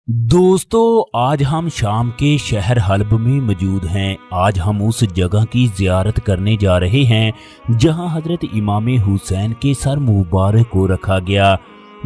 दोस्तों, आज हम शाम के शहर हल्ब में मौजूद हैं। आज हम उस जगह की ज़ियारत करने जा रहे हैं जहां हज़रत इमाम हुसैन के सर मुबारक को रखा गया,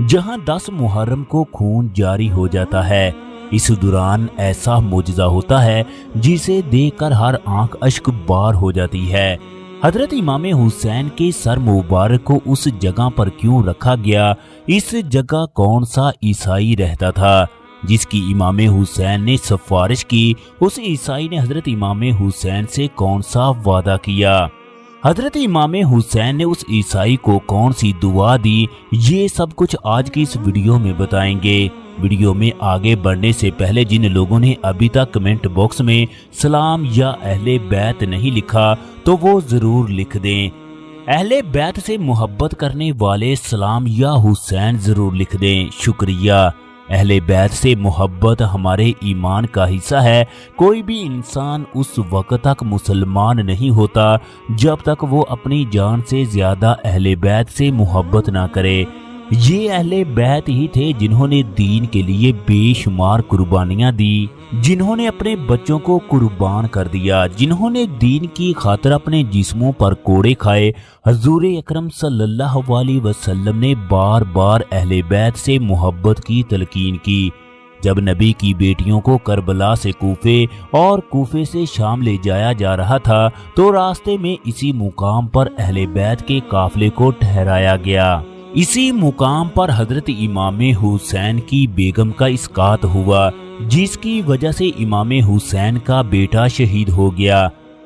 जहां 10 मुहर्रम को खून जारी हो जाता है। इस दौरान ऐसा मुजज़ा होता है जिसे देखकर हर आंख अश्क बार हो जाती है। हज़रत इमाम हुसैन के सर मुबारक को उस जगह पर क्यों रखा गया? इस जगह कौन सा ईसाई रहता था जिसकी इमाम हुसैन ने सिफारिश की? उस ईसाई ने हजरत इमाम हुसैन से कौन सा वादा किया? हजरत इमाम हुसैन ने उस ईसाई को कौन सी दुआ दी? ये सब कुछ आज की इस वीडियो में बताएंगे। वीडियो में आगे बढ़ने से पहले जिन लोगों ने अभी तक कमेंट बॉक्स में सलाम या अहले बैत नहीं लिखा तो वो जरूर लिख दें। अहले बैत से मोहब्बत करने वाले सलाम या हुसैन जरूर लिख दें। शुक्रिया। अहले बैत से मोहब्बत हमारे ईमान का हिस्सा है। कोई भी इंसान उस वक्त तक मुसलमान नहीं होता जब तक वो अपनी जान से ज्यादा अहले बैत से मोहब्बत ना करे। ये अहले बैत ही थे जिन्होंने दीन के लिए बेशुमार कुर्बानियां दी, जिन्होंने अपने बच्चों को कुर्बान कर दिया, जिन्होंने दीन की खातिर अपने जिस्मों पर कोड़े खाए। हजूर अकरम सल्लल्लाहु अलैहि वसल्लम ने बार बार अहले बैत से मोहब्बत की तलकीन की। जब नबी की बेटियों को करबला से कूफे और कूफे से शाम ले जाया जा रहा था तो रास्ते में इसी मुकाम पर अहले बैत के काफिले को ठहराया गया। इसी मुकाम पर हजरत इमाम हुसैन की बेगम का इसकात हुआ, जिसकी वजह से इमाम हुसैन का बेटा शहीद हो गया।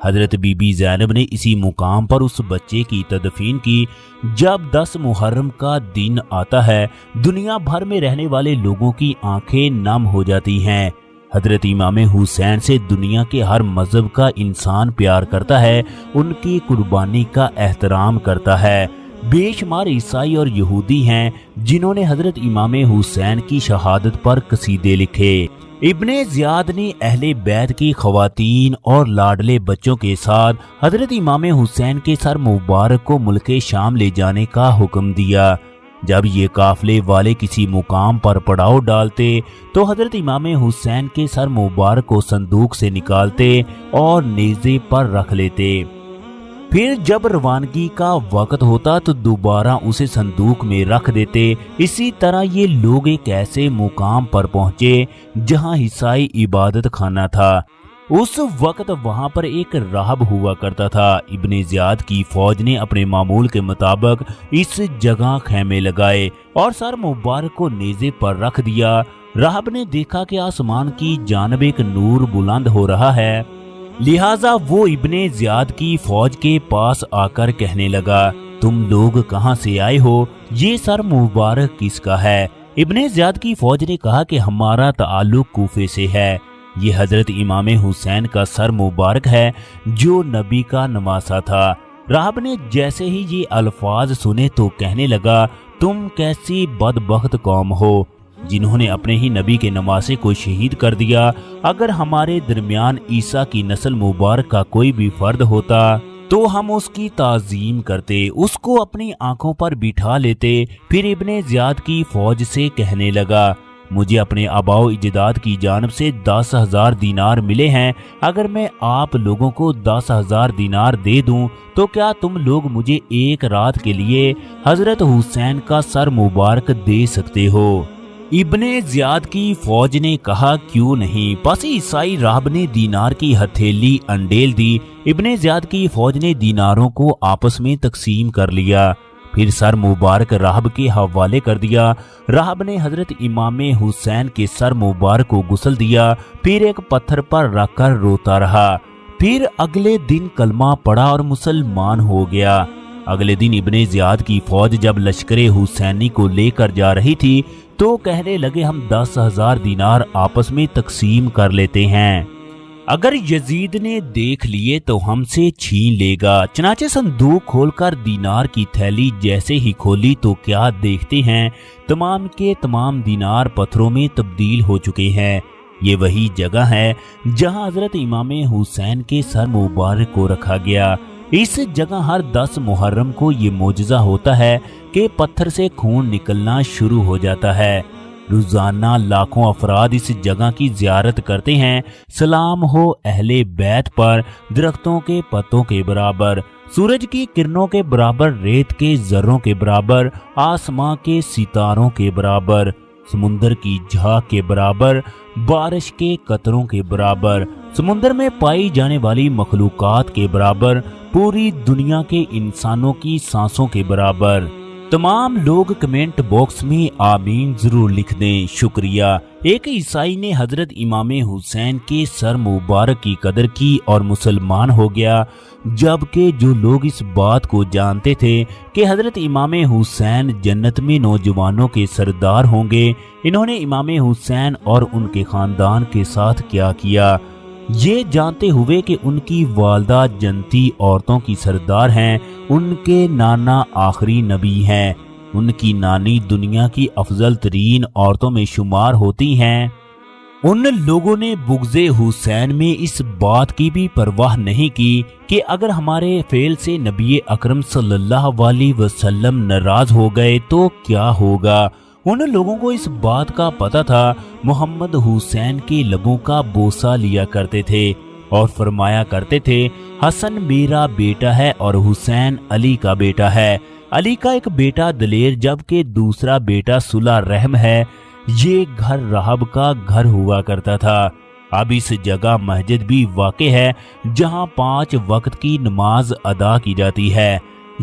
हजरत बीबी ज़ैनब ने इसी मुकाम पर उस बच्चे की तदफीन की। जब 10 मुहर्रम का दिन आता है, दुनिया भर में रहने वाले लोगों की आंखें नम हो जाती हैं। हजरत इमाम हुसैन से दुनिया के हर मजहब का इंसान प्यार करता है, उनकी कुर्बानी का एहतराम करता है। बेशुमार ईसाई और यहूदी हैं जिन्होंने हजरत इमाम हुसैन की शहादत पर कसीदे लिखे। इब्ने ज़ियाद ने अहले बैत की खवातीन और लाडले बच्चों के साथ हजरत इमाम हुसैन के सर मुबारक को मुल्के शाम ले जाने का हुक्म दिया। जब ये काफिले वाले किसी मुकाम पर पड़ाव डालते तो हजरत इमाम हुसैन के सर मुबारक को संदूक से निकालते और नेज़े पर रख लेते। फिर जब रवानगी का वक्त होता तो दोबारा उसे संदूक में रख देते। इसी तरह ये लोग एक ऐसे मुकाम पर पहुंचे जहां ईसाई इबादत खाना था। उस वक्त वहां पर एक राहब हुआ करता था। इब्ने ज़ियाद की फौज ने अपने मामूल के मुताबिक इस जगह खैमे लगाए और सर मुबारक को नेज़े पर रख दिया। राहब ने देखा कि आसमान की जानब एक नूर बुलंद हो रहा है, लिहाजा वो इब्ने ज़ियाद की फौज के पास आकर कहने लगा, तुम लोग कहां से आए हो? ये सर मुबारक किसका है? इब्ने ज़ियाद की फौज ने कहा कि हमारा ताल्लुक कूफे से है। ये हजरत इमाम हुसैन का सर मुबारक है जो नबी का नवासा था। राहब ने जैसे ही ये अल्फाज सुने तो कहने लगा, तुम कैसी बदबख्त कौम हो जिन्होंने अपने ही नबी के नवासे को शहीद कर दिया। अगर हमारे दरमियान ईसा की नस्ल मुबारक का कोई भी फर्द होता तो हम उसकी ताज़ीम करते, उसको अपनी आंखों पर बिठा लेते। फिर इब्ने ज़ियाद की फौज से कहने लगा, मुझे अपने आबाओ इजदाद की जानब से 10,000 दीनार मिले हैं। अगर मैं आप लोगों को 10,000 दीनार दे दूं तो क्या तुम लोग मुझे एक रात के लिए हजरत हुसैन का सर मुबारक दे सकते हो? इब्ने ज़ियाद की फौज ने कहा, क्यों नहीं। बस ईसाई राहब ने दीनार की हथेली अंडेल दी। इब्ने ज़ियाद की फौज ने दीनारों को आपस में तकसीम कर लिया, फिर सर मुबारक राहब के हवाले कर दिया। राहब ने हजरत इमाम हुसैन के सर मुबारक को गुस्ल दिया, फिर एक पत्थर पर रखकर रोता रहा। फिर अगले दिन कलमा पढ़ा और मुसलमान हो गया। अगले दिन इब्ने ज़ियाद की फौज जब लश्कर हुसैनी को लेकर जा रही थी तो कहने लगे, हम 10,000 दीनार आपस में तकसीम कर लेते हैं, अगर यजीद ने देख लिए तो हमसे छीन लेगा। चनाचे संदूक खोलकर दीनार की थैली जैसे ही खोली तो क्या देखते हैं, तमाम के तमाम दीनार पत्थरों में तब्दील हो चुके हैं। ये वही जगह है जहां हजरत इमाम हुसैन के सर मुबारक को रखा गया। इस जगह हर 10 मुहर्रम को ये मोजज़ा होता है कि पत्थर से खून निकलना शुरू हो जाता है। रोजाना लाखों अफराद इस जगह की जियारत करते हैं। सलाम हो अहले बैत पर, दरख्तों के पत्तों के बराबर, सूरज की किरणों के बराबर, रेत के जर्रों के बराबर, आसमां के सितारों के बराबर, समुंदर की झाग के बराबर, बारिश के कतरों के बराबर, समुंदर में पाई जाने वाली मखलूकात के बराबर, पूरी दुनिया के इंसानों की सांसों के बराबर। तमाम लोग कमेंट बॉक्स में आमीन जरूर लिख दें, शुक्रिया। एक ईसाई ने हजरत इमाम हुसैन के सर मुबारक की कदर की और मुसलमान हो गया, जबकि जो लोग इस बात को जानते थे कि हजरत इमाम हुसैन जन्नत में नौजवानों के सरदार होंगे, इन्होंने इमाम हुसैन और उनके खानदान के साथ क्या किया, ये जानते हुए कि उनकी वालदा जन्नती औरतों की सरदार हैं, उनके नाना आखिरी नबी हैं, उनकी नानी दुनिया की अफजल तरीन औरतों में शुमार होती हैं। उन लोगों ने बुग़्ज़े हुसैन में इस बात की भी परवाह नहीं की कि अगर हमारे फेल से नबी अकरम सल्लल्लाहु अलैहि वसल्लम नाराज हो गए तो क्या होगा। उन लोगों को इस बात का पता था। मोहम्मद हुसैन के लबों का बोसा लिया करते थे और फरमाया करते थे, हसन मेरा बेटा है और हुसैन अली का बेटा है। अली का एक बेटा दलेर जबकि दूसरा बेटा सुला रहम है। ये घर राहब का घर हुआ करता था। अब इस जगह मस्जिद भी वाक़े है जहां 5 वक्त की नमाज अदा की जाती है।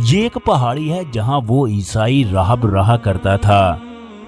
ये एक पहाड़ी है जहां वो ईसाई राहब रहा करता था।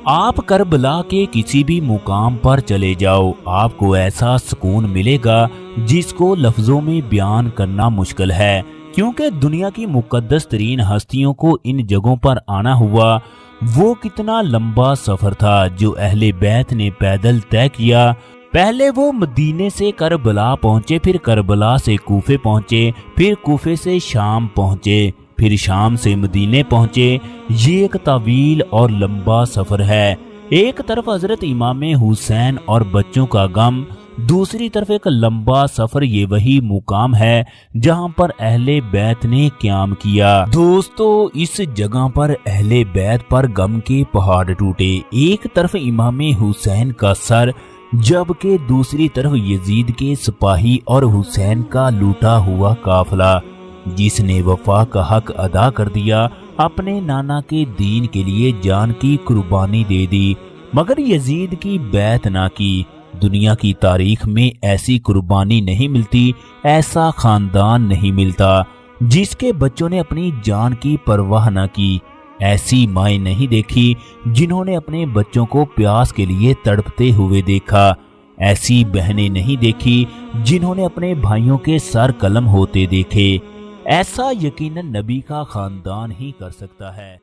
आप करबला के किसी भी मुकाम पर चले जाओ, आपको ऐसा सुकून मिलेगा जिसको लफ्जों में बयान करना मुश्किल है, क्योंकि दुनिया की मुकद्दस तरीन हस्तियों को इन जगहों पर आना हुआ। वो कितना लंबा सफर था जो अहले बैत ने पैदल तय किया। पहले वो मदीने से करबला पहुंचे, फिर करबला से कूफे पहुंचे, फिर कूफे से शाम पहुंचे, फिर शाम से मदीने पहुंचे। ये एक तवील और लंबा सफर है। एक तरफ हजरत इमाम हुसैन और बच्चों का गम, दूसरी तरफ एक लंबा सफर। ये वही मुकाम है जहां पर अहले बैत ने क़याम किया। दोस्तों, इस जगह पर अहले बैत पर गम के पहाड़ टूटे। एक तरफ इमाम हुसैन का सर, जबकि दूसरी तरफ यजीद के सिपाही और हुसैन का लूटा हुआ काफिला, जिसने वफा का हक अदा कर दिया, अपने नाना के दीन के लिए जान की कुर्बानी दे दी, मगर यजीद की बैत ना की। दुनिया की तारीख में ऐसी कुर्बानी नहीं मिलती, ऐसा खानदान नहीं मिलता जिसके बच्चों ने अपनी जान की परवाह न की। ऐसी माएँ नहीं देखी जिन्होंने अपने बच्चों को प्यास के लिए तड़पते हुए देखा। ऐसी बहनें नहीं देखी जिन्होंने अपने भाइयों के सर कलम होते देखे। ऐसा यकीनन नबी का खानदान ही कर सकता है।